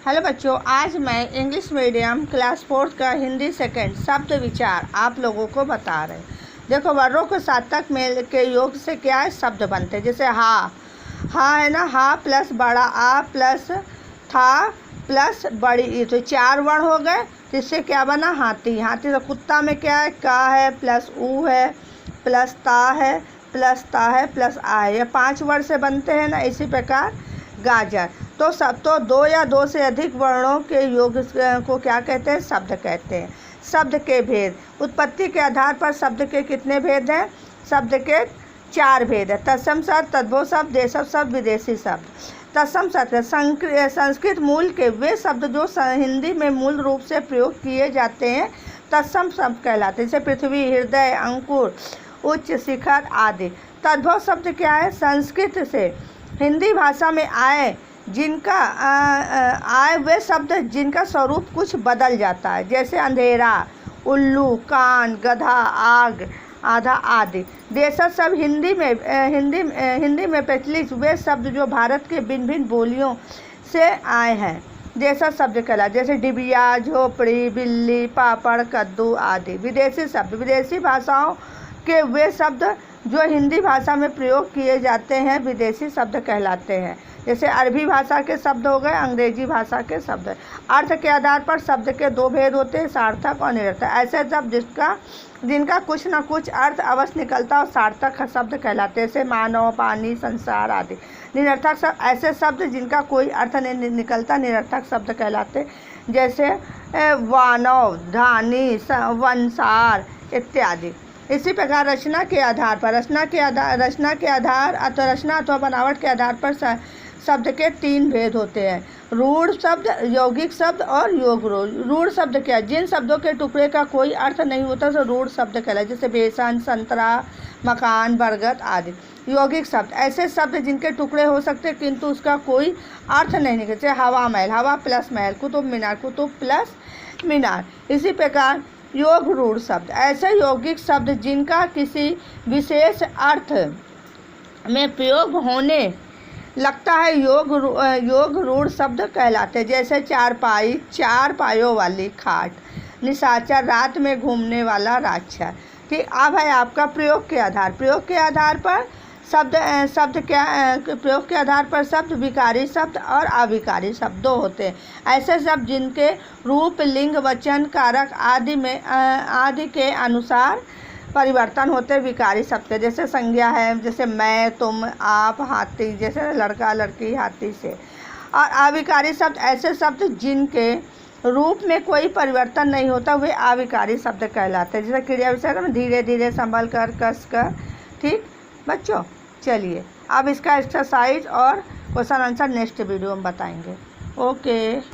Hello बच्चों, आज मैं इंग्लिश मीडियम क्लास 4 का हिंदी सेकंड शब्द विचार आप लोगों को बता रहे हैं। देखो, वर्णों को सार्थक मेल के योग से क्या है शब्द बनते हैं। जैसे हा है ना, हा प्लस बड़ा आ प्लस था प्लस बड़ी ई, तो 4 वर्ण हो गए। तो इससे क्या बना हाथी। हाथी तो कुत्ता में क्या है, का है प्लस ऊ है प्लस ता है प्लस ता है प्लस आ है। ये 5 वर्ण से बनते हैं ना। इसी प्रकार गाजर तो सब तो 2 या 2 से अधिक वर्णों के योग को क्या कहते हैं, शब्द कहते हैं। शब्द के भेद, उत्पत्ति के आधार पर शब्द के कितने भेद हैं, शब्द के 4 भेद है। तत्सम शब्द, तद्भव शब्द, देशज शब्द, विदेशी शब्द। तत्सम शब्द संस्कृत मूल के वे शब्द जो हिंदी में मूल रूप से प्रयोग किए जाते हैं तत्सम शब्द कहलाते हैं। जैसे पृथ्वी, हृदय, अंकुर, उच्च, शिखर आदि। तद्भव शब्द क्या है, संस्कृत से हिंदी भाषा में आए आए वे शब्द जिनका स्वरूप कुछ बदल जाता है। जैसे अंधेरा, उल्लू, कान, गधा, आग, आधा आदि। देशज शब्द हिंदी में प्रचलित वे शब्द जो भारत के भिन्न भिन्न बोलियों से आए हैं देशज शब्द कहला। जैसे डिबिया, झोपड़ी, बिल्ली, पापड़, कद्दू आदि। विदेशी शब्द, विदेशी भाषाओं के वे शब्द जो हिंदी भाषा में प्रयोग किए जाते हैं विदेशी शब्द कहलाते हैं। जैसे अरबी भाषा के शब्द हो गए, अंग्रेजी भाषा के शब्द। अर्थ के आधार पर शब्द के 2 भेद होते हैं, सार्थक और निरर्थक। ऐसे शब्द जिनका कुछ न कुछ अर्थ अवश्य निकलता और सार्थक शब्द कहलाते हैं। जैसे मानव, पानी, संसार आदि। निरर्थक शब्द, ऐसे शब्द जिनका कोई अर्थ नहीं निकलता, निरर्थक शब्द कहलाते। जैसे वानव, धानी, वंसार इत्यादि। इसी प्रकार रचना के आधार अथवा बनावट के आधार पर शब्द के 3 भेद होते हैं, रूढ़ शब्द, यौगिक शब्द और योग रूढ़। रूढ़ शब्द क्या है, जिन शब्दों के टुकड़े का कोई अर्थ नहीं होता तो रूढ़ शब्द कहलाए। जैसे बेसन, संतरा, मकान, बरगद आदि। यौगिक शब्द, ऐसे शब्द जिनके टुकड़े हो सकते किंतु उसका कोई अर्थ नहीं निकलता। जैसे हवा महल, हवा प्लस महल, कुतुब मीनार, कुतुब प्लस मीनार। इसी प्रकार योग रूढ़ शब्द, ऐसे यौगिक शब्द जिनका किसी विशेष अर्थ में प्रयोग होने लगता है योग रूढ़ शब्द कहलाते हैं। जैसे चारपाई, 4 पायों वाली खाट, निशाचर, रात में घूमने वाला राक्षस। ठीक, अब है आपका प्रयोग के आधार पर प्रयोग के आधार पर शब्द विकारी शब्द और अविकारी शब्द 2 होते हैं। ऐसे शब्द जिनके रूप, लिंग, वचन, कारक आदि के अनुसार परिवर्तन होते हैं विकारी शब्द के। जैसे संज्ञा है, जैसे मैं, तुम, आप, हाथी, जैसे लड़का, लड़की, हाथी से। और अविकारी शब्द, ऐसे शब्द जिनके रूप में कोई परिवर्तन नहीं होता वे अविकारी शब्द कहलाते हैं। जैसे क्रिया विशेषण में धीरे धीरे, संभल कर, कस कर। ठीक बच्चों, चलिए अब इसका एक्सरसाइज और क्वेश्चन आंसर नेक्स्ट वीडियो में बताएंगे। ओके।